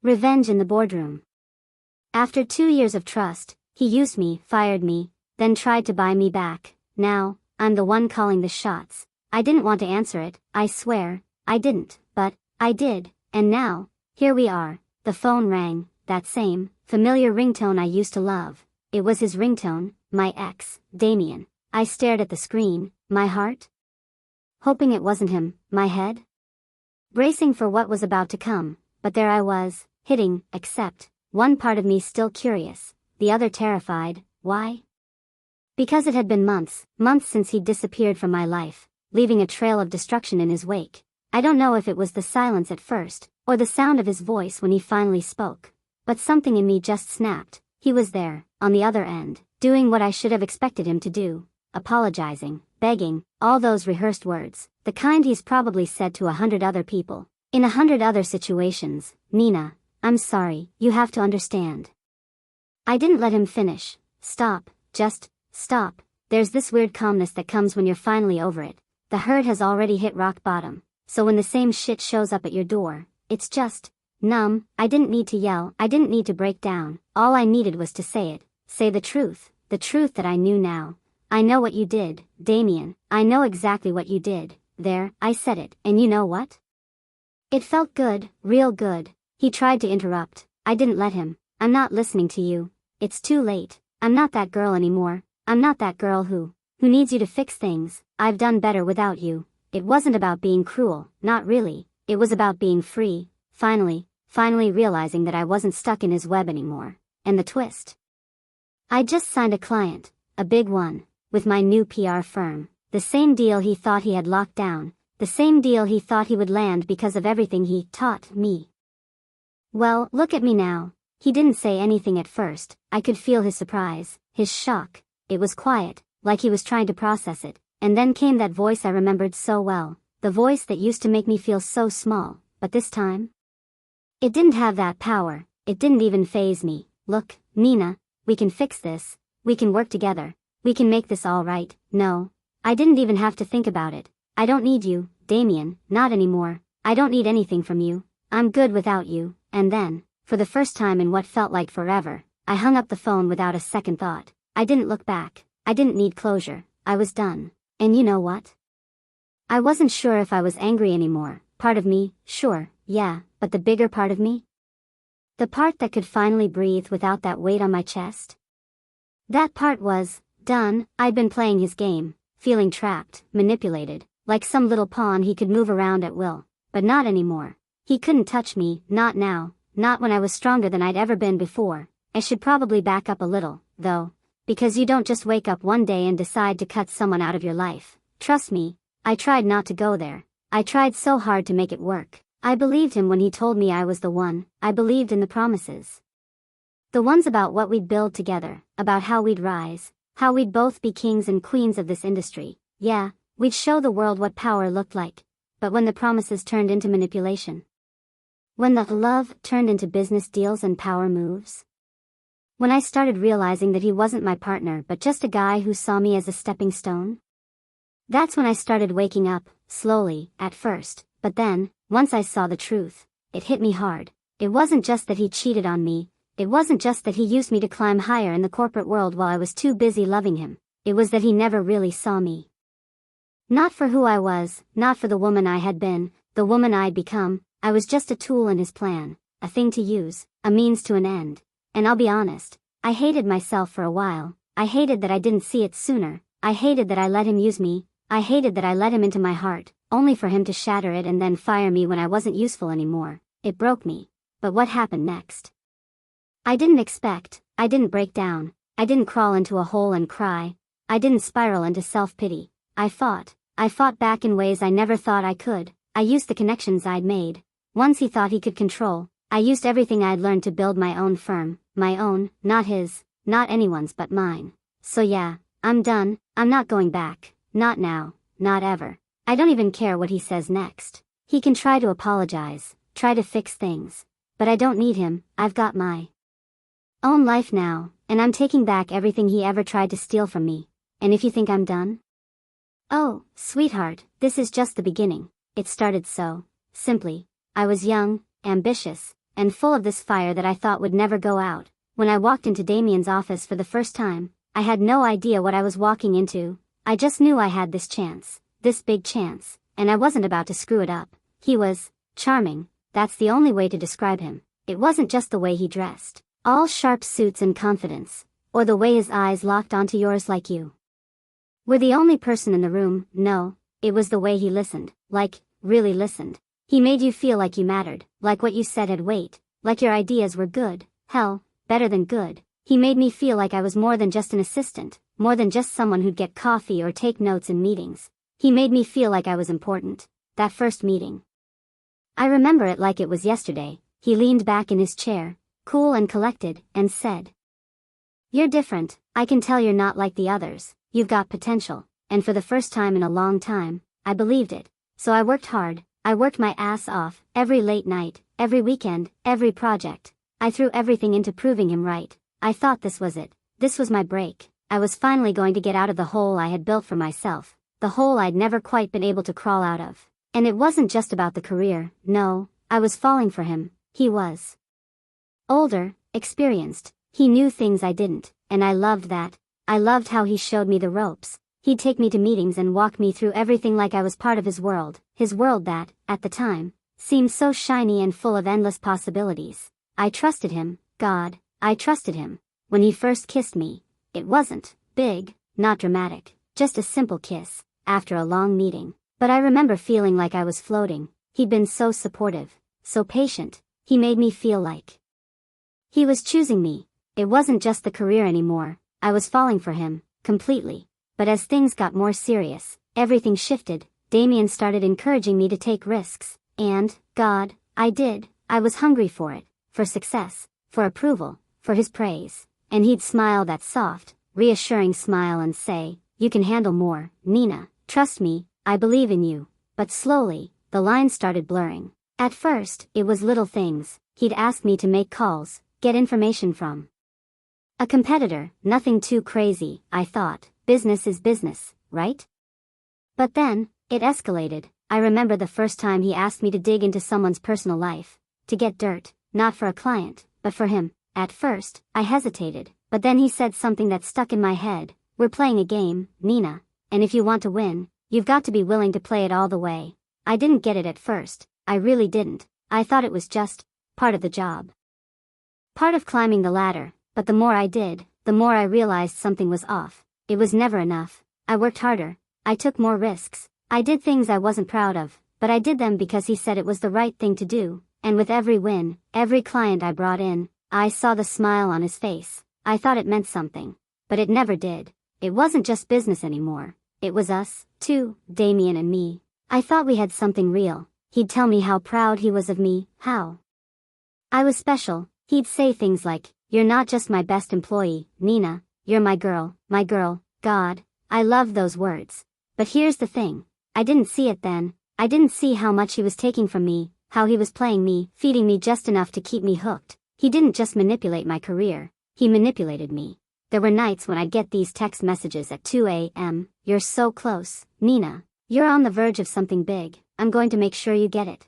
Revenge in the boardroom. After 2 years of trust, he used me, fired me, then tried to buy me back. Now, I'm the one calling the shots. I didn't want to answer it, I swear, I didn't, but I did, and now, here we are. The phone rang, that same, familiar ringtone I used to love. It was his ringtone, my ex, Damien. I stared at the screen, my heart hoping it wasn't him, my head bracing for what was about to come, but there I was, hitting accept, one part of me still curious, the other terrified. Why? Because it had been months since he'd disappeared from my life, leaving a trail of destruction in his wake. I don't know if it was the silence at first, or the sound of his voice when he finally spoke, but something in me just snapped. He was there, on the other end, doing what I should have expected him to do, apologizing, begging, all those rehearsed words, the kind he's probably said to 100 other people, in 100 other situations. Nina, I'm sorry, you have to understand. I didn't let him finish. Stop, just stop. There's this weird calmness that comes when you're finally over it. The hurt has already hit rock bottom, so when the same shit shows up at your door, it's just numb. I didn't need to yell, I didn't need to break down. All I needed was to say it, say the truth that I knew now. I know what you did, Damien, I know exactly what you did. There, I said it, and you know what? It felt good, real good. He tried to interrupt. I didn't let him. I'm not listening to you. It's too late. I'm not that girl anymore. I'm not that girl who needs you to fix things. I've done better without you. It wasn't about being cruel, not really. It was about being free, finally realizing that I wasn't stuck in his web anymore. And the twist? I just signed a client, a big one, with my new PR firm. The same deal he thought he had locked down, the same deal he thought he would land because of everything he taught me. Well, look at me now. He didn't say anything at first. I could feel his surprise, his shock. It was quiet, like he was trying to process it. And then came that voice I remembered so well, the voice that used to make me feel so small, but this time? It didn't have that power, it didn't even faze me. Look, Nina, we can fix this, we can work together, we can make this all right. No, I didn't even have to think about it. I don't need you, Damien, not anymore. I don't need anything from you. I'm good without you. And then, for the first time in what felt like forever, I hung up the phone without a second thought. I didn't look back. I didn't need closure. I was done. And you know what? I wasn't sure if I was angry anymore. Part of me, sure, yeah, but the bigger part of me? The part that could finally breathe without that weight on my chest? That part was done. I'd been playing his game, feeling trapped, manipulated, like some little pawn he could move around at will, but not anymore. He couldn't touch me, not now, not when I was stronger than I'd ever been before. I should probably back up a little, though, because you don't just wake up one day and decide to cut someone out of your life. Trust me, I tried not to go there. I tried so hard to make it work. I believed him when he told me I was the one. I believed in the promises. The ones about what we'd build together, about how we'd rise, how we'd both be kings and queens of this industry. Yeah, we'd show the world what power looked like. But when the promises turned into manipulation, when the love turned into business deals and power moves, when I started realizing that he wasn't my partner but just a guy who saw me as a stepping stone, that's when I started waking up, slowly, at first, but then, once I saw the truth, it hit me hard. It wasn't just that he cheated on me, it wasn't just that he used me to climb higher in the corporate world while I was too busy loving him, it was that he never really saw me. Not for who I was, not for the woman I had been, the woman I'd become. I was just a tool in his plan, a thing to use, a means to an end. And I'll be honest, I hated myself for a while. I hated that I didn't see it sooner. I hated that I let him use me. I hated that I let him into my heart, only for him to shatter it and then fire me when I wasn't useful anymore. It broke me. But what happened next? I didn't expect. I didn't break down. I didn't crawl into a hole and cry. I didn't spiral into self-pity. I fought. I fought back in ways I never thought I could. I used the connections I'd made. Ones he thought he could control. I used everything I'd learned to build my own firm. My own, not his, not anyone's but mine. So yeah, I'm done. I'm not going back. Not now, not ever. I don't even care what he says next. He can try to apologize, try to fix things. But I don't need him. I've got my own life now, and I'm taking back everything he ever tried to steal from me. And if you think I'm done? Oh, sweetheart, this is just the beginning. It started so simply. I was young, ambitious, and full of this fire that I thought would never go out. When I walked into Damien's office for the first time, I had no idea what I was walking into. I just knew I had this chance, this big chance, and I wasn't about to screw it up. He was charming, that's the only way to describe him. It wasn't just the way he dressed, all sharp suits and confidence, or the way his eyes locked onto yours like you were the only person in the room. No, it was the way he listened, like, really listened. He made you feel like you mattered, like what you said had weight, like your ideas were good, hell, better than good. He made me feel like I was more than just an assistant, more than just someone who'd get coffee or take notes in meetings. He made me feel like I was important. That first meeting, I remember it like it was yesterday. He leaned back in his chair, cool and collected, and said, "You're different. I can tell you're not like the others. You've got potential." And for the first time in a long time, I believed it. So I worked hard. I worked my ass off, every late night, every weekend, every project. I threw everything into proving him right. I thought this was it. This was my break. I was finally going to get out of the hole I had built for myself, the hole I'd never quite been able to crawl out of. And it wasn't just about the career, no, I was falling for him. He was older, experienced, he knew things I didn't, and I loved that. I loved how he showed me the ropes. He'd take me to meetings and walk me through everything like I was part of his world that, at the time, seemed so shiny and full of endless possibilities. I trusted him, God, I trusted him. When he first kissed me, it wasn't big, not dramatic, just a simple kiss, after a long meeting. But I remember feeling like I was floating. He'd been so supportive, so patient. He made me feel like he was choosing me. It wasn't just the career anymore. I was falling for him, completely. But as things got more serious, everything shifted. Damien started encouraging me to take risks. And, God, I did. I was hungry for it. For success. For approval. For his praise. And he'd smile that soft, reassuring smile and say, "You can handle more, Nina. Trust me, I believe in you." But slowly, the lines started blurring. At first, it was little things. He'd ask me to make calls, get information from a competitor. Nothing too crazy, I thought. Business is business, right? But then, it escalated. I remember the first time he asked me to dig into someone's personal life. To get dirt, not for a client, but for him. At first, I hesitated, but then he said something that stuck in my head. "We're playing a game, Nina, and if you want to win, you've got to be willing to play it all the way." I didn't get it at first. I really didn't. I thought it was just part of the job. Part of climbing the ladder, but the more I did, the more I realized something was off. It was never enough. I worked harder. I took more risks. I did things I wasn't proud of, but I did them because he said it was the right thing to do. And with every win, every client I brought in, I saw the smile on his face. I thought it meant something. But it never did. It wasn't just business anymore. It was us, too, Damien and me. I thought we had something real. He'd tell me how proud he was of me, how I was special. He'd say things like, "You're not just my best employee, Nina. You're my girl, my girl." God, I loved those words. But here's the thing. I didn't see it then. I didn't see how much he was taking from me, how he was playing me, feeding me just enough to keep me hooked. He didn't just manipulate my career. He manipulated me. There were nights when I'd get these text messages at 2 a.m. "You're so close, Nina. You're on the verge of something big. I'm going to make sure you get it.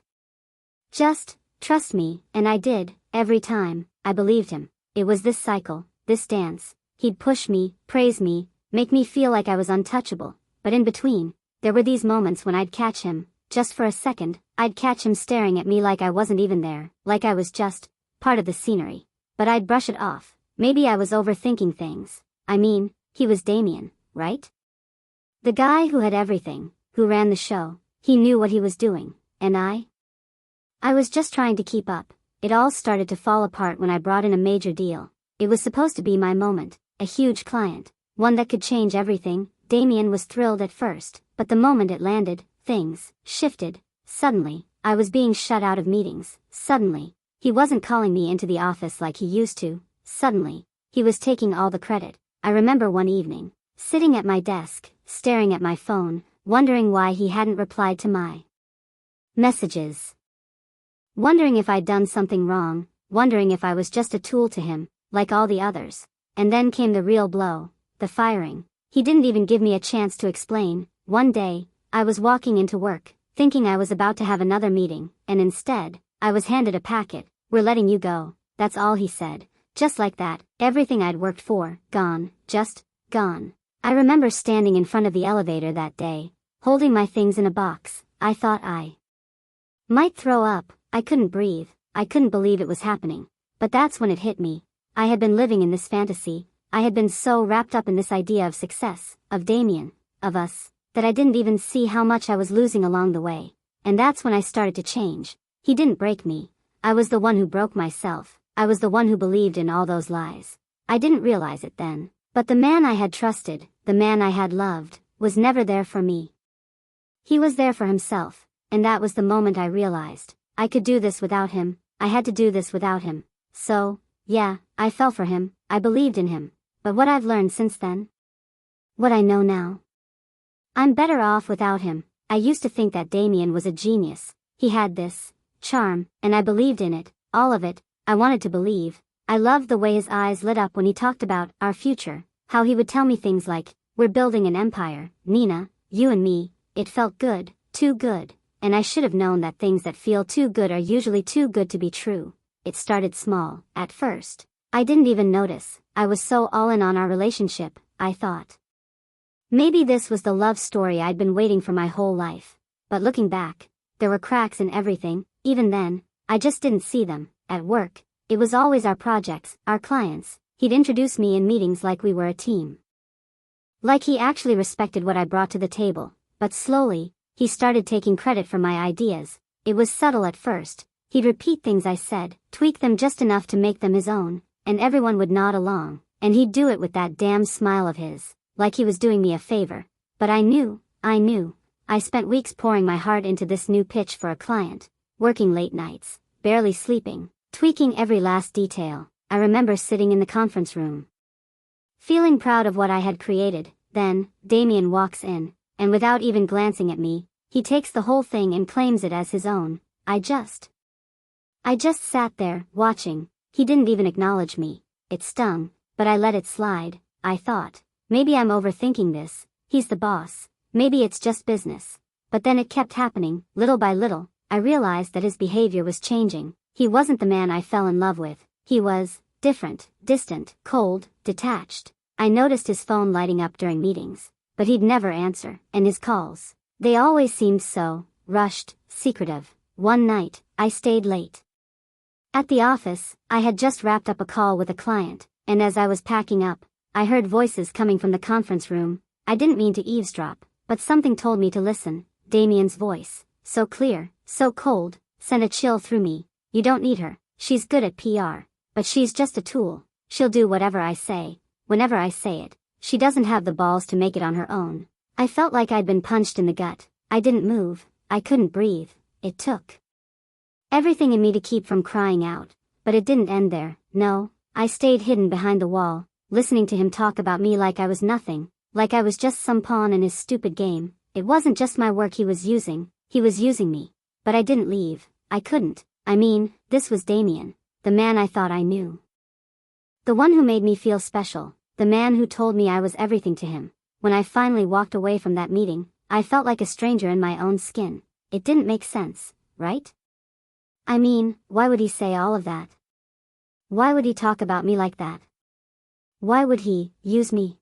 Just trust me." And I did, every time. I believed him. It was this cycle, this dance. He'd push me, praise me, make me feel like I was untouchable. But in between, there were these moments when I'd catch him, just for a second. I'd catch him staring at me like I wasn't even there, like I was just part of the scenery. But I'd brush it off. Maybe I was overthinking things. I mean, he was Damien, right? The guy who had everything, who ran the show. He knew what he was doing, and I was just trying to keep up. It all started to fall apart when I brought in a major deal. It was supposed to be my moment, a huge client, one that could change everything. Damien was thrilled at first, but the moment it landed, things shifted. Suddenly, I was being shut out of meetings. Suddenly, he wasn't calling me into the office like he used to. Suddenly, he was taking all the credit. I remember one evening, sitting at my desk, staring at my phone, wondering why he hadn't replied to my messages. Wondering if I'd done something wrong, wondering if I was just a tool to him, like all the others. And then came the real blow, the firing. He didn't even give me a chance to explain. One day, I was walking into work, thinking I was about to have another meeting, and instead, I was handed a packet. "We're letting you go." That's all he said. Just like that, everything I'd worked for, gone, just, gone. I remember standing in front of the elevator that day, holding my things in a box. I thought I might throw up. I couldn't breathe. I couldn't believe it was happening. But that's when it hit me. I had been living in this fantasy. I had been so wrapped up in this idea of success, of Damien, of us, that I didn't even see how much I was losing along the way. And that's when I started to change. He didn't break me. I was the one who broke myself. I was the one who believed in all those lies. I didn't realize it then. But the man I had trusted, the man I had loved, was never there for me. He was there for himself, and that was the moment I realized I could do this without him. I had to do this without him. So, yeah, I fell for him. I believed in him. But what I've learned since then? What I know now? I'm better off without him. I used to think that Damien was a genius. He had this charm, and I believed in it, all of it. I wanted to believe. I loved the way his eyes lit up when he talked about our future, how he would tell me things like, "We're building an empire, Nina, you and me." It felt good, too good, and I should have known that things that feel too good are usually too good to be true. It started small, at first. I didn't even notice. I was so all in on our relationship, I thought. Maybe this was the love story I'd been waiting for my whole life. But looking back, there were cracks in everything. Even then, I just didn't see them. At work, it was always our projects, our clients. He'd introduce me in meetings like we were a team. Like he actually respected what I brought to the table. But slowly, he started taking credit for my ideas. It was subtle at first. He'd repeat things I said, tweak them just enough to make them his own, and everyone would nod along. And he'd do it with that damn smile of his, like he was doing me a favor. But I knew. I spent weeks pouring my heart into this new pitch for a client, working late nights, barely sleeping, tweaking every last detail. I remember sitting in the conference room, feeling proud of what I had created. Then, Damien walks in, and without even glancing at me, he takes the whole thing and claims it as his own. I just sat there, watching. He didn't even acknowledge me. It stung, but I let it slide. I thought, maybe I'm overthinking this. He's the boss. Maybe it's just business. But then it kept happening. Little by little, I realized that his behavior was changing. He wasn't the man I fell in love with. He was different, distant, cold, detached. I noticed his phone lighting up during meetings, but he'd never answer, and his calls, they always seemed so rushed, secretive. One night, I stayed late. At the office, I had just wrapped up a call with a client, and as I was packing up, I heard voices coming from the conference room. I didn't mean to eavesdrop, but something told me to listen. Damien's voice, so clear, so cold, sent a chill through me. "You don't need her. She's good at PR. But she's just a tool. She'll do whatever I say, whenever I say it. She doesn't have the balls to make it on her own." I felt like I'd been punched in the gut. I didn't move. I couldn't breathe. It took everything in me to keep from crying out. But it didn't end there. No, I stayed hidden behind the wall, listening to him talk about me like I was nothing, like I was just some pawn in his stupid game. It wasn't just my work he was using me. But I didn't leave. I couldn't. I mean, this was Damien, the man I thought I knew. The one who made me feel special, the man who told me I was everything to him. When I finally walked away from that meeting, I felt like a stranger in my own skin. It didn't make sense, right? I mean, why would he say all of that? Why would he talk about me like that? Why would he use me?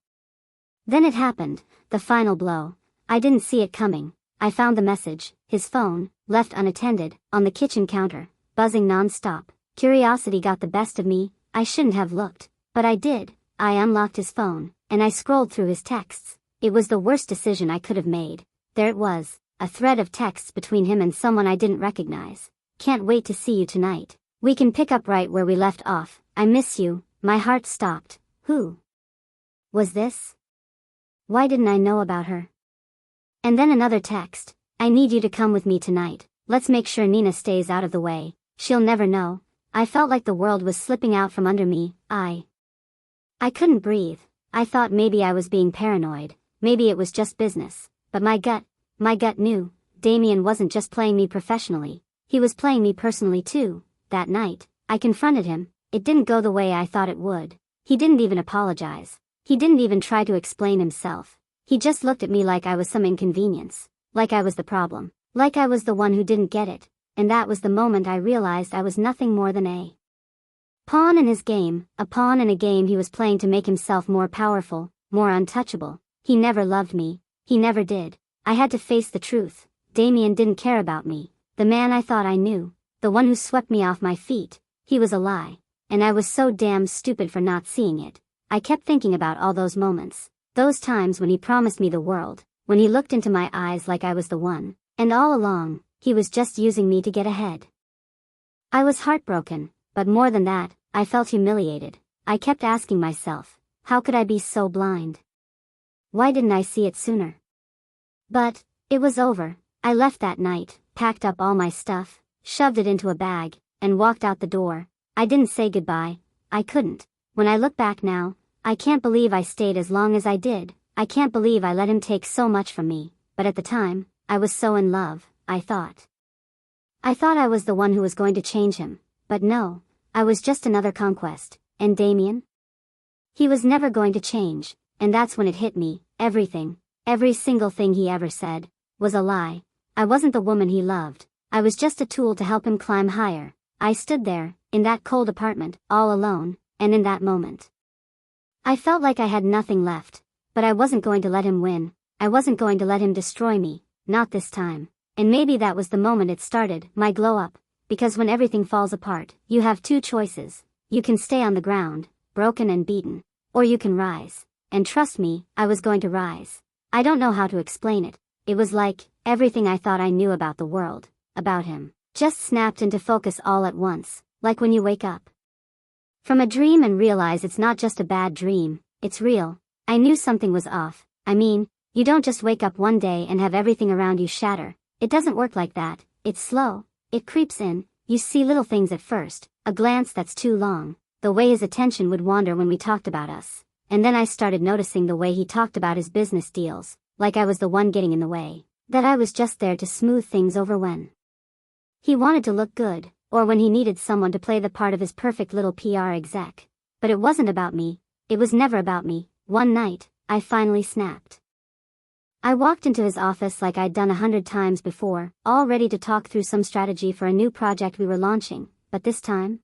Then it happened, the final blow. I didn't see it coming. I found the message, his phone, left unattended, on the kitchen counter, buzzing non-stop. Curiosity got the best of me. I shouldn't have looked, but I did. I unlocked his phone, and I scrolled through his texts. It was the worst decision I could have made. There it was, a thread of texts between him and someone I didn't recognize. "Can't wait to see you tonight. We can pick up right where we left off. I miss you." My heart stopped. Who was this? Why didn't I know about her? And then another text. "I need you to come with me tonight. Let's make sure Nina stays out of the way. She'll never know." I felt like the world was slipping out from under me. I couldn't breathe. I thought maybe I was being paranoid. Maybe it was just business. But my gut knew. Damien wasn't just playing me professionally. He was playing me personally too. That night, I confronted him. It didn't go the way I thought it would. He didn't even apologize. He didn't even try to explain himself. He just looked at me like I was some inconvenience. Like I was the problem. Like I was the one who didn't get it. and that was the moment I realized I was nothing more than a pawn in his game, a pawn in a game he was playing to make himself more powerful, more untouchable. He never loved me. He never did. I had to face the truth. Damien didn't care about me. The man I thought I knew, the one who swept me off my feet, he was a lie. And I was so damn stupid for not seeing it. I kept thinking about all those moments. Those times when he promised me the world, when he looked into my eyes like I was the one. And all along, he was just using me to get ahead. I was heartbroken, but more than that, I felt humiliated. I kept asking myself, how could I be so blind? Why didn't I see it sooner? But it was over. I left that night, packed up all my stuff, shoved it into a bag, and walked out the door. I didn't say goodbye. I couldn't. When I look back now, I can't believe I stayed as long as I did. I can't believe I let him take so much from me. But at the time, I was so in love, I thought. I thought I was the one who was going to change him. But no, I was just another conquest. And Damien? He was never going to change. And that's when it hit me. Everything, every single thing he ever said, was a lie. I wasn't the woman he loved. I was just a tool to help him climb higher. I stood there, in that cold apartment, all alone, and in that moment, I felt like I had nothing left. But I wasn't going to let him win. I wasn't going to let him destroy me. Not this time. And maybe that was the moment it started, my glow up. Because when everything falls apart, you have two choices. You can stay on the ground, broken and beaten. Or you can rise. And trust me, I was going to rise. I don't know how to explain it. It was like, everything I thought I knew about the world, about him, just snapped into focus all at once, like when you wake up from a dream and realize it's not just a bad dream, it's real. I knew something was off. I mean, you don't just wake up one day and have everything around you shatter. It doesn't work like that. It's slow. It creeps in. You see little things at first, a glance that's too long, the way his attention would wander when we talked about us. And then I started noticing the way he talked about his business deals, like I was the one getting in the way, that I was just there to smooth things over when he wanted to look good, or when he needed someone to play the part of his perfect little PR exec. But it wasn't about me. It was never about me. One night, I finally snapped. I walked into his office like I'd done 100 times before, all ready to talk through some strategy for a new project we were launching, but this time,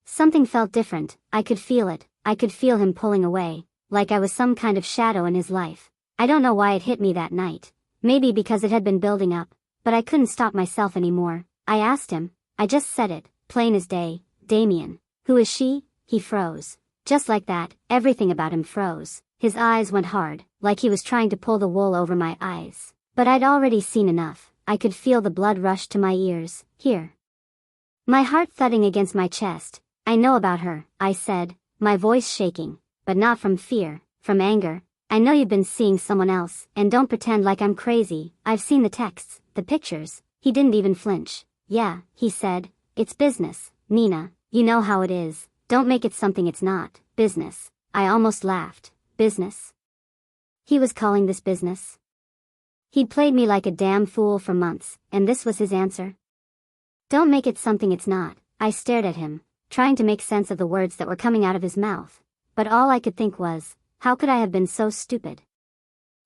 something felt different. I could feel it. I could feel him pulling away, like I was some kind of shadow in his life. I don't know why it hit me that night. Maybe because it had been building up, but I couldn't stop myself anymore. I asked him. I just said it, plain as day. Damien. Who is she? He froze. Just like that, everything about him froze. His eyes went hard, like he was trying to pull the wool over my eyes. But I'd already seen enough. I could feel the blood rush to my ears. Here. My heart thudding against my chest. I know about her, I said, my voice shaking. But not from fear, from anger. I know you've been seeing someone else, and don't pretend like I'm crazy. I've seen the texts, the pictures. He didn't even flinch. Yeah, he said, it's business, Nina, you know how it is. Don't make it something it's not. Business. I almost laughed. Business? He was calling this business? He'd played me like a damn fool for months, and this was his answer? Don't make it something it's not. I stared at him, trying to make sense of the words that were coming out of his mouth. But all I could think was, how could I have been so stupid?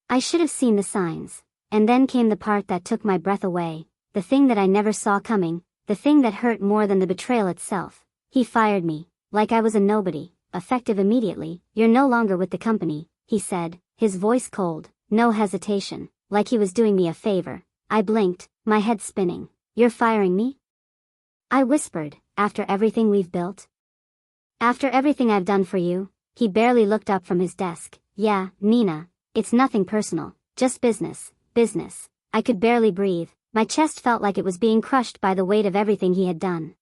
I should have seen the signs. And then came the part that took my breath away, the thing that I never saw coming, the thing that hurt more than the betrayal itself. He fired me, like I was a nobody, effective immediately. You're no longer with the company, he said, his voice cold, no hesitation, like he was doing me a favor. I blinked, my head spinning. You're firing me? I whispered, after everything we've built? After everything I've done for you? He barely looked up from his desk. Yeah, Nina, it's nothing personal, just business, business. I could barely breathe. My chest felt like it was being crushed by the weight of everything he had done.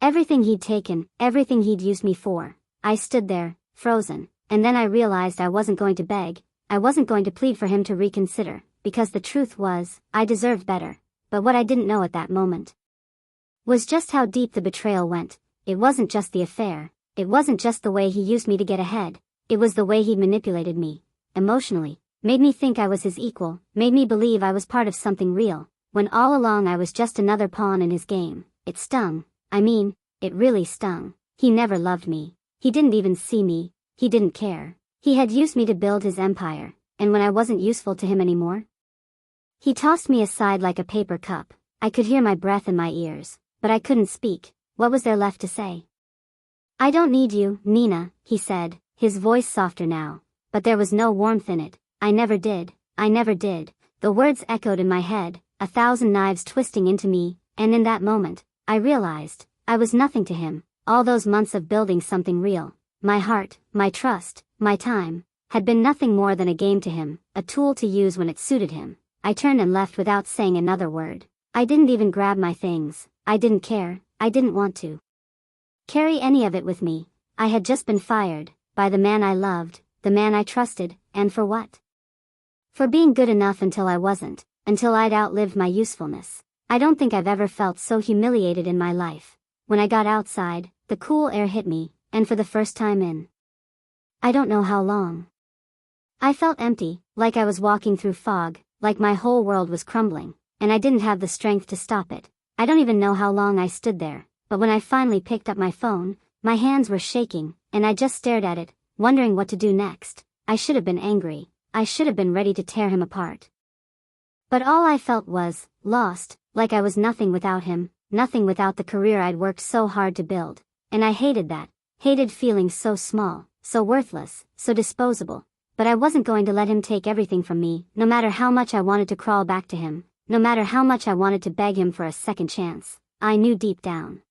Everything he'd taken, everything he'd used me for. I stood there, frozen, and then I realized I wasn't going to beg, I wasn't going to plead for him to reconsider, because the truth was, I deserved better. But what I didn't know at that moment was just how deep the betrayal went. It wasn't just the affair, it wasn't just the way he used me to get ahead, it was the way he manipulated me, emotionally, made me think I was his equal, made me believe I was part of something real, when all along I was just another pawn in his game. It stung. I mean, it really stung. He never loved me. He didn't even see me. He didn't care. He had used me to build his empire, and when I wasn't useful to him anymore, he tossed me aside like a paper cup. I could hear my breath in my ears, but I couldn't speak. What was there left to say? I don't need you, Nina, he said, his voice softer now, but there was no warmth in it. I never did. I never did. The words echoed in my head, 1,000 knives twisting into me, and in that moment, I realized, I was nothing to him. All those months of building something real, my heart, my trust, my time, had been nothing more than a game to him, a tool to use when it suited him. I turned and left without saying another word. I didn't even grab my things. I didn't care. I didn't want to carry any of it with me. I had just been fired, by the man I loved, the man I trusted, and for what? For being good enough until I wasn't, until I'd outlived my usefulness. I don't think I've ever felt so humiliated in my life. When I got outside, the cool air hit me, and for the first time in I don't know how long. I felt empty, like I was walking through fog, like my whole world was crumbling, and I didn't have the strength to stop it. I don't even know how long I stood there, but when I finally picked up my phone, my hands were shaking, and I just stared at it, wondering what to do next. I should have been angry. I should have been ready to tear him apart. But all I felt was lost, like I was nothing without him, nothing without the career I'd worked so hard to build. And I hated that, hated feeling so small, so worthless, so disposable. But I wasn't going to let him take everything from me, no matter how much I wanted to crawl back to him, no matter how much I wanted to beg him for a second chance. I knew deep down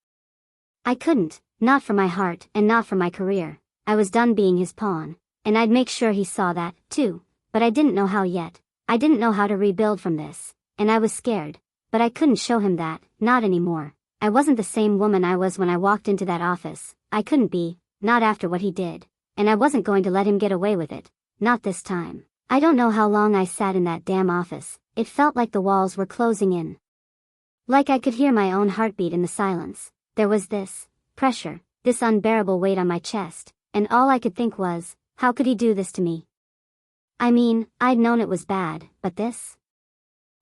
I couldn't, not for my heart and not for my career. I was done being his pawn, and I'd make sure he saw that, too. But I didn't know how yet. I didn't know how to rebuild from this, and I was scared. But I couldn't show him that, not anymore. I wasn't the same woman I was when I walked into that office. I couldn't be, not after what he did. And I wasn't going to let him get away with it. Not this time. I don't know how long I sat in that damn office. It felt like the walls were closing in. Like I could hear my own heartbeat in the silence. There was this pressure, this unbearable weight on my chest, and all I could think was, how could he do this to me? I mean, I'd known it was bad, but this?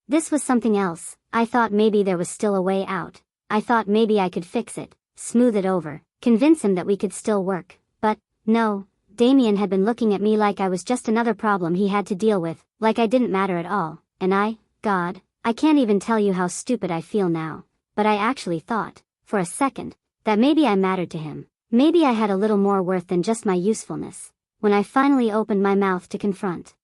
This was something else. I thought maybe there was still a way out. I thought maybe I could fix it, smooth it over, convince him that we could still work. But, no, Damien had been looking at me like I was just another problem he had to deal with, like I didn't matter at all, and God, I can't even tell you how stupid I feel now, but I actually thought, for a second, that maybe I mattered to him. Maybe I had a little more worth than just my usefulness. When I finally opened my mouth to confront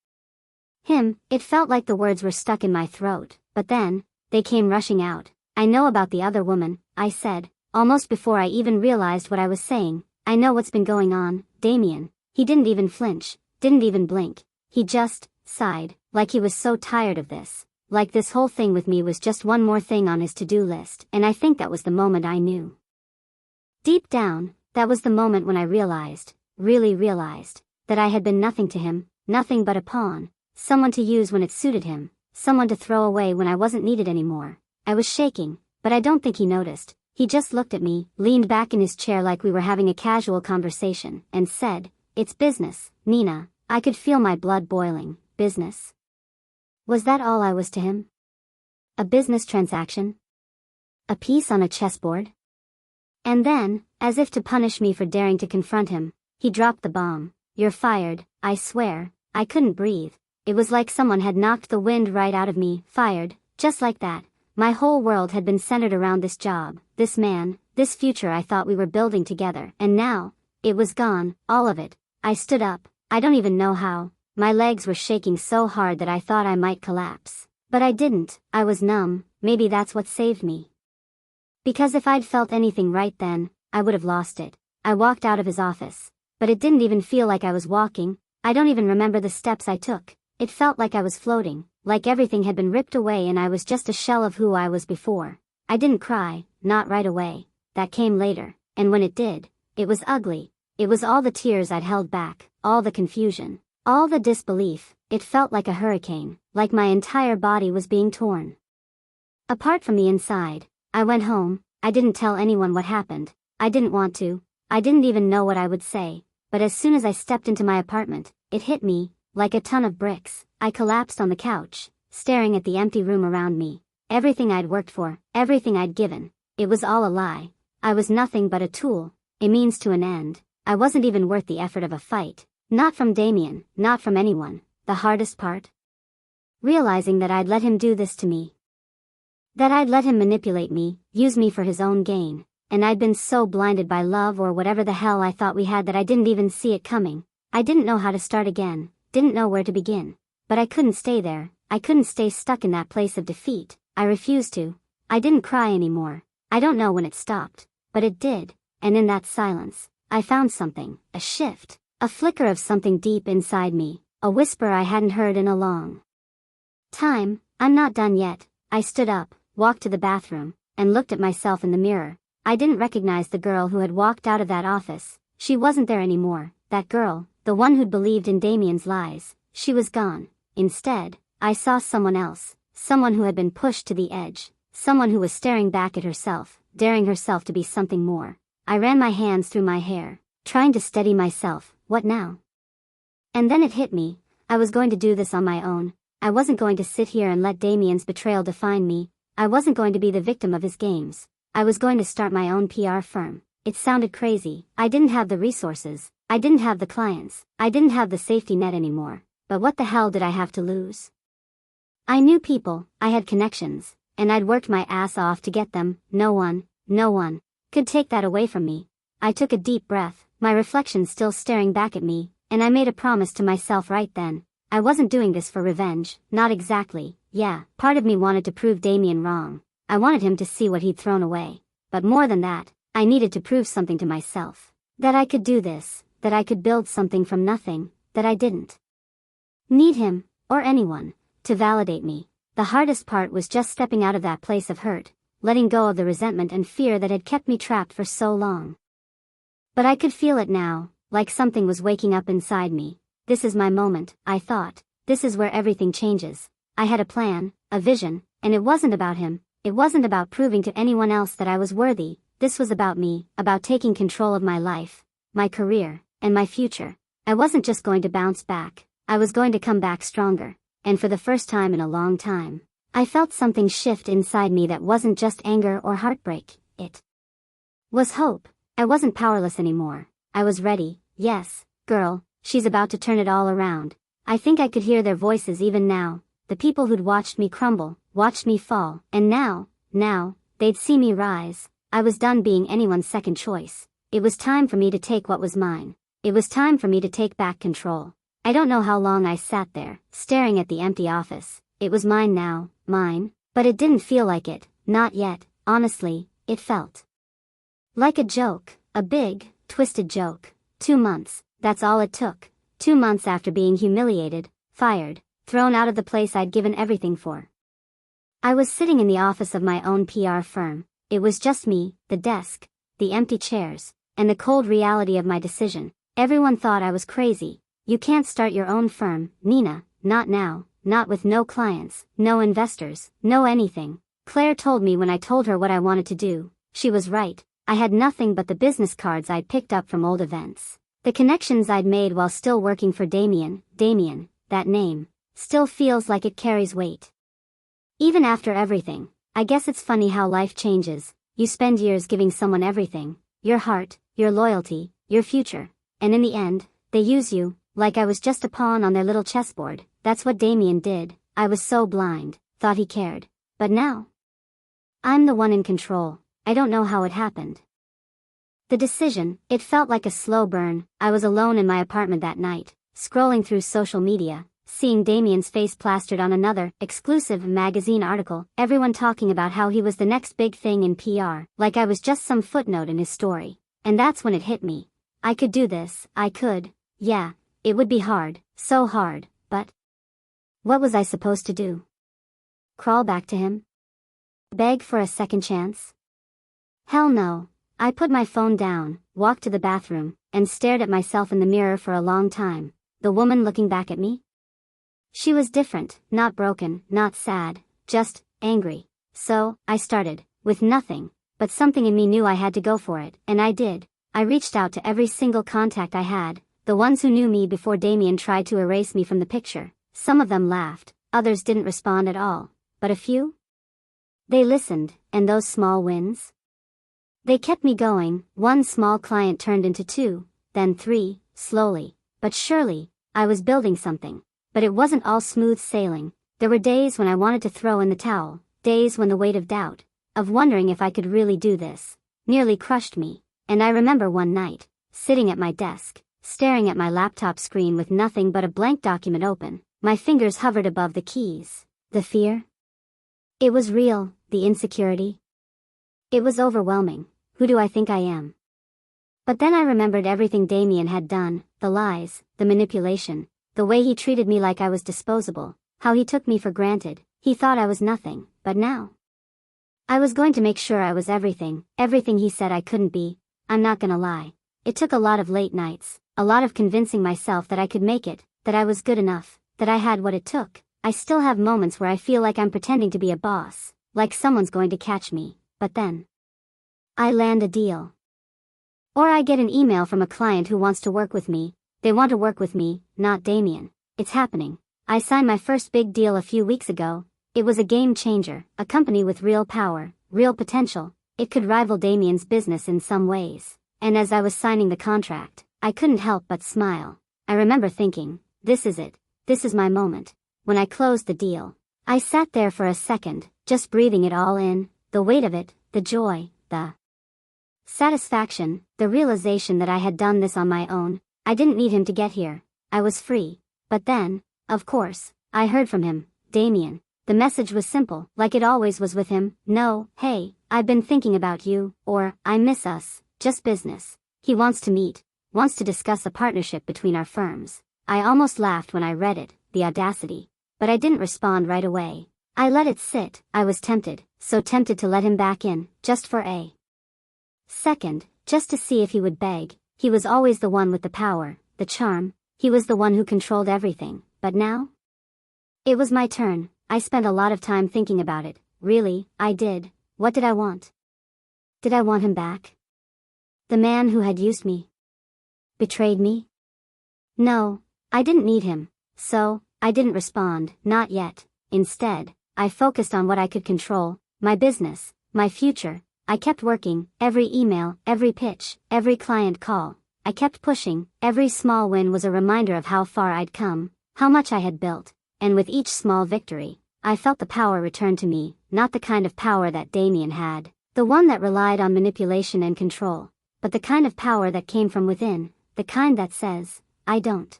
him, it felt like the words were stuck in my throat, but then, they came rushing out. I know about the other woman, I said, almost before I even realized what I was saying. I know what's been going on, Damien. He didn't even flinch, didn't even blink. He just sighed, like he was so tired of this. Like this whole thing with me was just one more thing on his to-do list, and I think that was the moment I knew. Deep down, that was the moment when I realized, really realized, that I had been nothing to him, nothing but a pawn, someone to use when it suited him, someone to throw away when I wasn't needed anymore. I was shaking, but I don't think he noticed. He just looked at me, leaned back in his chair like we were having a casual conversation, and said, "It's business, Nina." I could feel my blood boiling. Business? Was that all I was to him? A business transaction? A piece on a chessboard? And then, as if to punish me for daring to confront him, he dropped the bomb. "You're fired." I swear, I couldn't breathe. It was like someone had knocked the wind right out of me. Fired, just like that. My whole world had been centered around this job, this man, this future I thought we were building together, and now, it was gone, all of it. I stood up, I don't even know how. My legs were shaking so hard that I thought I might collapse. But I didn't. I was numb. Maybe that's what saved me. Because if I'd felt anything right then, I would have lost it. I walked out of his office. But it didn't even feel like I was walking. I don't even remember the steps I took. It felt like I was floating, like everything had been ripped away and I was just a shell of who I was before. I didn't cry, not right away. That came later, and when it did, it was ugly. It was all the tears I'd held back, all the confusion, all the disbelief. It felt like a hurricane, like my entire body was being torn apart from the inside. I went home. I didn't tell anyone what happened. I didn't want to. I didn't even know what I would say. But as soon as I stepped into my apartment, it hit me, like a ton of bricks. I collapsed on the couch, staring at the empty room around me. Everything I'd worked for, everything I'd given, it was all a lie. I was nothing but a tool, a means to an end. I wasn't even worth the effort of a fight. Not from Damien, not from anyone. The hardest part? Realizing that I'd let him do this to me. That I'd let him manipulate me, use me for his own gain, and I'd been so blinded by love or whatever the hell I thought we had that I didn't even see it coming. I didn't know how to start again, didn't know where to begin. But I couldn't stay there, I couldn't stay stuck in that place of defeat. I refused to. I didn't cry anymore. I don't know when it stopped, but it did, and in that silence, I found something, a shift, a flicker of something deep inside me, a whisper I hadn't heard in a long time. I'm not done yet. I stood up, walked to the bathroom, and looked at myself in the mirror. I didn't recognize the girl who had walked out of that office. She wasn't there anymore, that girl, the one who'd believed in Damien's lies. She was gone. Instead, I saw someone else, someone who had been pushed to the edge, someone who was staring back at herself, daring herself to be something more. I ran my hands through my hair, trying to steady myself. What now? And then it hit me. I was going to do this on my own. I wasn't going to sit here and let Damien's betrayal define me. I wasn't going to be the victim of his games. I was going to start my own PR firm. It sounded crazy. I didn't have the resources. I didn't have the clients. I didn't have the safety net anymore. But what the hell did I have to lose? I knew people, I had connections, and I'd worked my ass off to get them. No one could take that away from me. I took a deep breath, my reflection still staring back at me, and I made a promise to myself right then. I wasn't doing this for revenge, not exactly. Yeah, part of me wanted to prove Damien wrong. I wanted him to see what he'd thrown away. But more than that, I needed to prove something to myself. That I could do this, that I could build something from nothing, that I didn't need him, or anyone, to validate me. The hardest part was just stepping out of that place of hurt, letting go of the resentment and fear that had kept me trapped for so long. But I could feel it now, like something was waking up inside me. This is my moment, I thought. This is where everything changes. I had a plan, a vision, and it wasn't about him. It wasn't about proving to anyone else that I was worthy. This was about me, about taking control of my life, my career, and my future. I wasn't just going to bounce back. I was going to come back stronger. And for the first time in a long time, I felt something shift inside me that wasn't just anger or heartbreak. It was hope. I wasn't powerless anymore. I was ready. Yes, girl, she's about to turn it all around. I think I could hear their voices even now. The people who'd watched me crumble, watched me fall, and now, they'd see me rise. I was done being anyone's second choice. It was time for me to take what was mine. It was time for me to take back control. I don't know how long I sat there, staring at the empty office. It was mine now, mine, but it didn't feel like it, not yet. Honestly, it felt like a joke, a big, twisted joke. 2 months, that's all it took. 2 months after being humiliated, fired, thrown out of the place I'd given everything for. I was sitting in the office of my own PR firm. It was just me, the desk, the empty chairs, and the cold reality of my decision. Everyone thought I was crazy. You can't start your own firm, Nina, not now, not with no clients, no investors, no anything. Claire told me when I told her what I wanted to do. She was right. I had nothing but the business cards I'd picked up from old events. The connections I'd made while still working for Damien, that name, still feels like it carries weight. Even after everything, I guess it's funny how life changes. You spend years giving someone everything, your heart, your loyalty, your future, and in the end, they use you, like I was just a pawn on their little chessboard. That's what Damien did. I was so blind, thought he cared. But now, I'm the one in control. I don't know how it happened. The decision, it felt like a slow burn. I was alone in my apartment that night, scrolling through social media, seeing Damien's face plastered on another exclusive magazine article, everyone talking about how he was the next big thing in PR, like I was just some footnote in his story. And that's when it hit me. I could do this, I could. Yeah, it would be hard, so hard, but what was I supposed to do? Crawl back to him? Beg for a second chance? Hell no. I put my phone down, walked to the bathroom, and stared at myself in the mirror for a long time. The woman looking back at me? She was different, not broken, not sad, just angry. So, I started, with nothing, but something in me knew I had to go for it, and I did. I reached out to every single contact I had, the ones who knew me before Damien tried to erase me from the picture. Some of them laughed, others didn't respond at all, but a few? They listened, and those small wins? They kept me going. One small client turned into 2, then 3, slowly, but surely, I was building something. But it wasn't all smooth sailing. There were days when I wanted to throw in the towel, days when the weight of doubt, of wondering if I could really do this, nearly crushed me. And I remember one night, sitting at my desk, staring at my laptop screen with nothing but a blank document open, my fingers hovered above the keys. The fear? It was real, the insecurity. It was overwhelming. Who do I think I am? But then I remembered everything Damien had done, the lies, the manipulation, the way he treated me like I was disposable, how he took me for granted. He thought I was nothing, but now I was going to make sure I was everything he said I couldn't be. I'm not gonna lie. It took a lot of late nights, a lot of convincing myself that I could make it, that I was good enough, that I had what it took. I still have moments where I feel like I'm pretending to be a boss, like someone's going to catch me, but then I land a deal. Or I get an email from a client who wants to work with me. They want to work with me, not Damien. It's happening. I signed my first big deal a few weeks ago. It was a game changer, a company with real power, real potential. It could rival Damien's business in some ways. And as I was signing the contract, I couldn't help but smile. I remember thinking, this is it. This is my moment. When I closed the deal, I sat there for a second, just breathing it all in, the weight of it, the joy, the satisfaction, the realization that I had done this on my own. I didn't need him to get here. I was free. But then, of course, I heard from him, Damien. The message was simple, like it always was with him. No, hey, I've been thinking about you, or, I miss us, just business. He wants to meet, wants to discuss a partnership between our firms. I almost laughed when I read it, the audacity. But I didn't respond right away. I let it sit. I was tempted, so tempted to let him back in, just for a second, just to see if he would beg. He was always the one with the power, the charm. He was the one who controlled everything. But now? It was my turn. I spent a lot of time thinking about it. Really, I did. What did I want? Did I want him back? The man who had used me? Betrayed me? No, I didn't need him. So, I didn't respond, not yet. Instead, I focused on what I could control, my business, my future. I kept working, every email, every pitch, every client call. I kept pushing. Every small win was a reminder of how far I'd come, how much I had built. And with each small victory, I felt the power return to me, not the kind of power that Damien had, the one that relied on manipulation and control, but the kind of power that came from within, the kind that says, I don't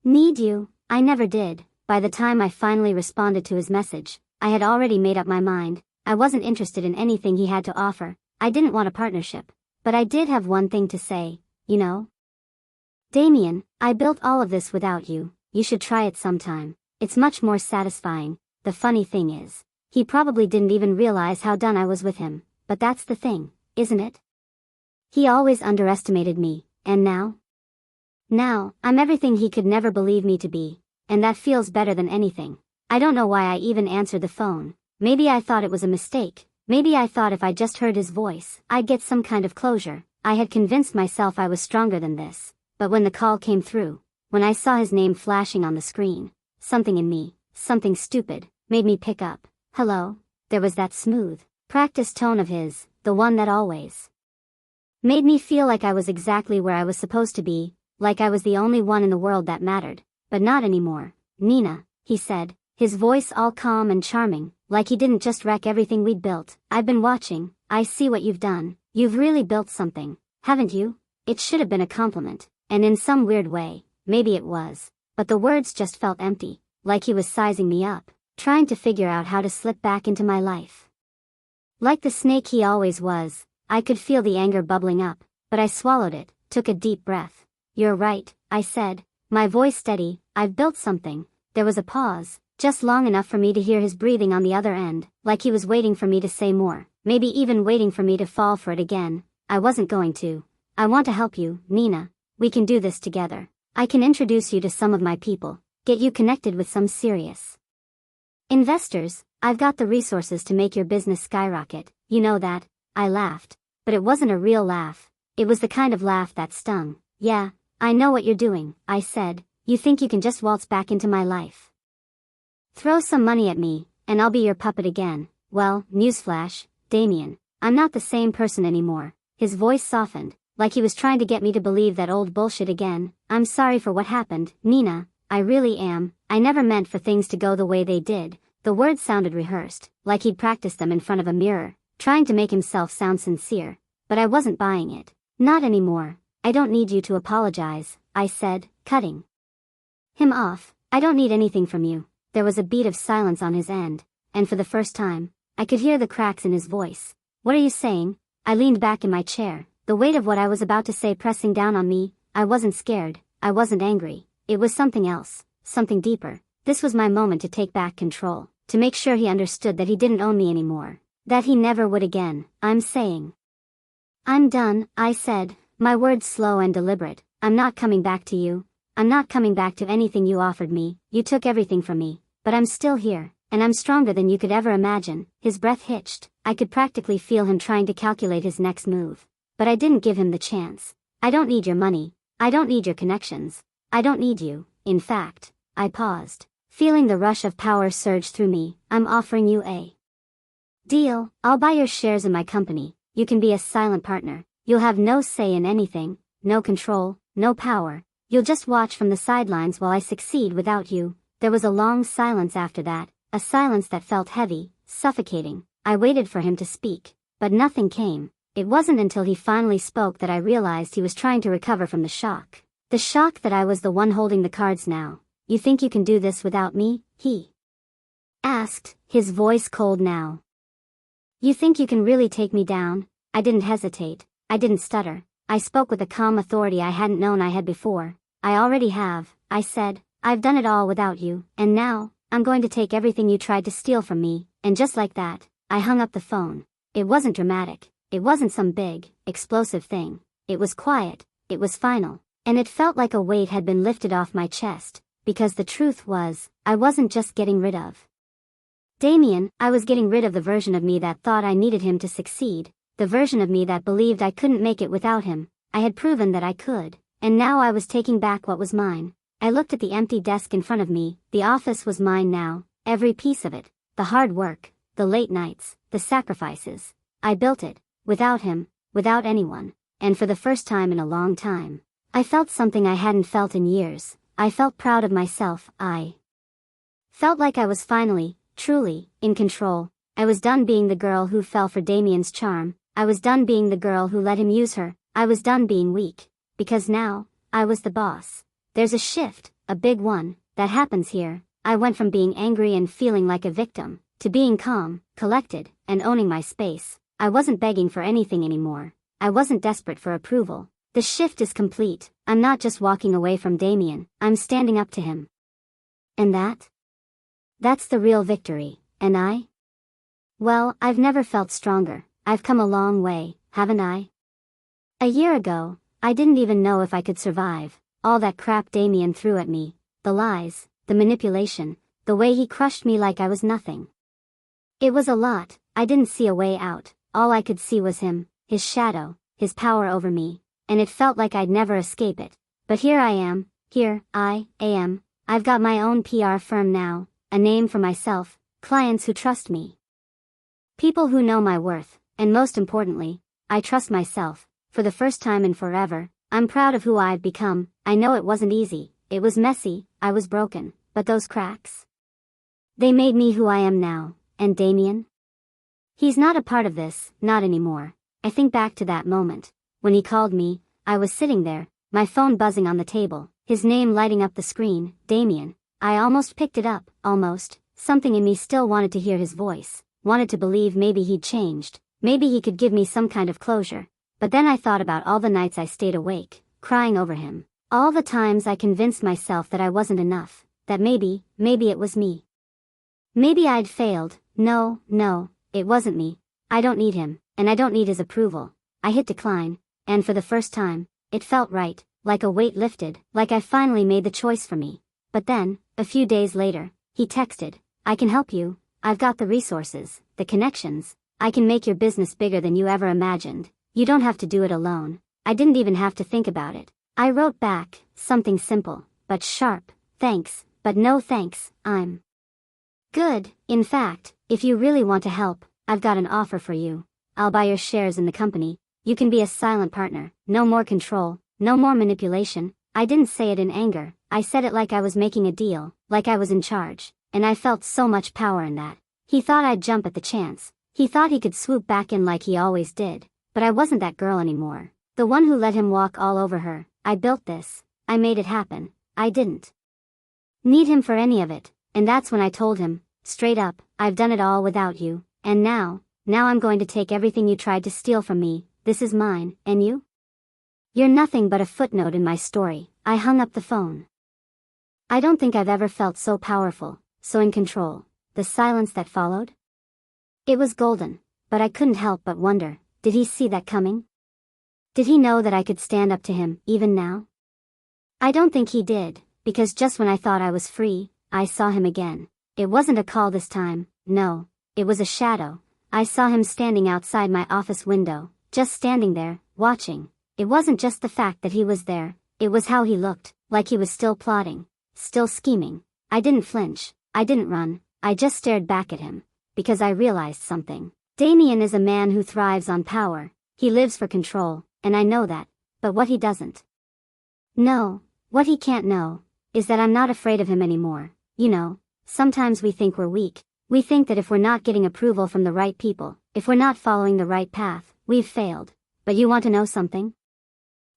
need you. I never did. By the time I finally responded to his message, I had already made up my mind. I wasn't interested in anything he had to offer. I didn't want a partnership. But I did have one thing to say, you know? Damien, I built all of this without you. You should try it sometime. It's much more satisfying. The funny thing is, he probably didn't even realize how done I was with him. But that's the thing, isn't it? He always underestimated me, and now? Now, I'm everything he could never believe me to be. And that feels better than anything. I don't know why I even answered the phone. Maybe I thought it was a mistake. Maybe I thought if I just heard his voice, I'd get some kind of closure. I had convinced myself I was stronger than this. But when the call came through, when I saw his name flashing on the screen, something in me, something stupid, made me pick up. Hello? There was that smooth, practiced tone of his, the one that always made me feel like I was exactly where I was supposed to be, like I was the only one in the world that mattered. But not anymore. Nina, he said, his voice all calm and charming, like he didn't just wreck everything we'd built. I've been watching. I see what you've done. You've really built something, haven't you? It should have been a compliment, and in some weird way, maybe it was. But the words just felt empty, like he was sizing me up, trying to figure out how to slip back into my life. Like the snake he always was, I could feel the anger bubbling up, but I swallowed it, took a deep breath. You're right, I said, my voice steady. I've built something. There was a pause, just long enough for me to hear his breathing on the other end, like he was waiting for me to say more, maybe even waiting for me to fall for it again. I wasn't going to. I want to help you, Nina. We can do this together. I can introduce you to some of my people, get you connected with some serious investors. I've got the resources to make your business skyrocket, you know that. I laughed. But it wasn't a real laugh. It was the kind of laugh that stung. Yeah, I know what you're doing, I said. You think you can just waltz back into my life? Throw some money at me, and I'll be your puppet again. Well, newsflash, Damien, I'm not the same person anymore. His voice softened, like he was trying to get me to believe that old bullshit again. I'm sorry for what happened, Nina. I really am. I never meant for things to go the way they did. The words sounded rehearsed, like he'd practiced them in front of a mirror, trying to make himself sound sincere. But I wasn't buying it. Not anymore. I don't need you to apologize, I said, cutting him off. I don't need anything from you. There was a beat of silence on his end, and for the first time, I could hear the cracks in his voice. What are you saying? I leaned back in my chair, the weight of what I was about to say pressing down on me. I wasn't scared. I wasn't angry. It was something else, something deeper. This was my moment to take back control, to make sure he understood that he didn't own me anymore, that he never would again. I'm saying. I'm done, I said, my words slow and deliberate. I'm not coming back to you. I'm not coming back to anything you offered me. You took everything from me, but I'm still here, and I'm stronger than you could ever imagine. His breath hitched. I could practically feel him trying to calculate his next move. But I didn't give him the chance. I don't need your money. I don't need your connections. I don't need you. In fact, I paused, feeling the rush of power surge through me. I'm offering you a deal. I'll buy your shares in my company. You can be a silent partner. You'll have no say in anything, no control, no power. You'll just watch from the sidelines while I succeed without you. There was a long silence after that, a silence that felt heavy, suffocating. I waited for him to speak, but nothing came. It wasn't until he finally spoke that I realized he was trying to recover from the shock. The shock that I was the one holding the cards now. You think you can do this without me? He asked, his voice cold now. You think you can really take me down? I didn't hesitate. I didn't stutter. I spoke with a calm authority I hadn't known I had before. I already have, I said. I've done it all without you, and now, I'm going to take everything you tried to steal from me. And just like that, I hung up the phone. It wasn't dramatic. It wasn't some big, explosive thing. It was quiet. It was final. And it felt like a weight had been lifted off my chest, because the truth was, I wasn't just getting rid of Damien. I was getting rid of the version of me that thought I needed him to succeed, the version of me that believed I couldn't make it without him. I had proven that I could, and now I was taking back what was mine. I looked at the empty desk in front of me. The office was mine now, every piece of it, the hard work, the late nights, the sacrifices. I built it, without him, without anyone, and for the first time in a long time, I felt something I hadn't felt in years. I felt proud of myself. I felt like I was finally, truly, in control. I was done being the girl who fell for Damien's charm. I was done being the girl who let him use her. I was done being weak. Because now, I was the boss. There's a shift, a big one, that happens here. I went from being angry and feeling like a victim, to being calm, collected, and owning my space. I wasn't begging for anything anymore. I wasn't desperate for approval. The shift is complete. I'm not just walking away from Damien, I'm standing up to him. And that's the real victory. And I? Well, I've never felt stronger. I've come a long way, haven't I? A year ago, I didn't even know if I could survive all that crap Damien threw at me, the lies, the manipulation, the way he crushed me like I was nothing. It was a lot. I didn't see a way out. All I could see was him, his shadow, his power over me, and it felt like I'd never escape it. But here I am, I've got my own PR firm now, a name for myself, clients who trust me. People who know my worth, and most importantly, I trust myself. For the first time in forever, I'm proud of who I've become. I know it wasn't easy, it was messy, I was broken, but those cracks, they made me who I am now. And Damien? He's not a part of this, not anymore. I think back to that moment. When he called me, I was sitting there, my phone buzzing on the table, his name lighting up the screen, Damien. I almost picked it up, almost. Something in me still wanted to hear his voice, wanted to believe maybe he'd changed, maybe he could give me some kind of closure. But then I thought about all the nights I stayed awake, crying over him. All the times I convinced myself that I wasn't enough, that maybe it was me. Maybe I'd failed. No, it wasn't me. I don't need him, and I don't need his approval. I hit decline, and for the first time, it felt right, like a weight lifted, like I finally made the choice for me. But then, a few days later, he texted, I can help you. I've got the resources, the connections. I can make your business bigger than you ever imagined. You don't have to do it alone. I didn't even have to think about it. I wrote back, something simple, but sharp. Thanks, but no thanks. I'm good. In fact, if you really want to help, I've got an offer for you. I'll buy your shares in the company. You can be a silent partner. No more control, no more manipulation. I didn't say it in anger. I said it like I was making a deal, like I was in charge. and I felt so much power in that. He thought I'd jump at the chance. He thought he could swoop back in like he always did. But I wasn't that girl anymore. The one who let him walk all over her. I built this. I made it happen. I didn't need him for any of it. And that's when I told him, straight up, I've done it all without you. And now I'm going to take everything you tried to steal from me. This is mine, and you? You're nothing but a footnote in my story. I hung up the phone. I don't think I've ever felt so powerful, so in control. The silence that followed? It was golden, but I couldn't help but wonder, did he see that coming? Did he know that I could stand up to him, even now? I don't think he did, because just when I thought I was free, I saw him again. It wasn't a call this time, no, it was a shadow. I saw him standing outside my office window, just standing there, watching. It wasn't just the fact that he was there, it was how he looked, like he was still plotting, still scheming. I didn't flinch, I didn't run, I just stared back at him, because I realized something. Damien is a man who thrives on power. He lives for control, and I know that, but what he doesn't know, what he can't know, is that I'm not afraid of him anymore. You know, sometimes we think we're weak. We think that if we're not getting approval from the right people, if we're not following the right path, we've failed. But you want to know something?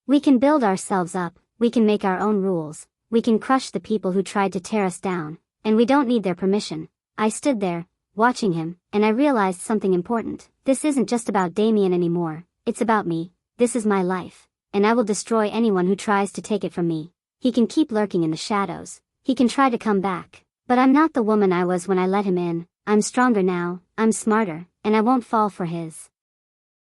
We can build ourselves up, we can make our own rules, we can crush the people who tried to tear us down, and we don't need their permission. I stood there, watching him, and I realized something important. This isn't just about Damien anymore, it's about me. This is my life, and I will destroy anyone who tries to take it from me. He can keep lurking in the shadows, he can try to come back, but I'm not the woman I was when I let him in. I'm stronger now, I'm smarter, and I won't fall for his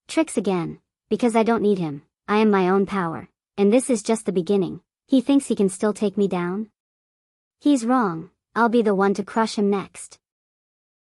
tricks again, because I don't need him. I am my own power, and this is just the beginning. He thinks he can still take me down? He's wrong. I'll be the one to crush him next.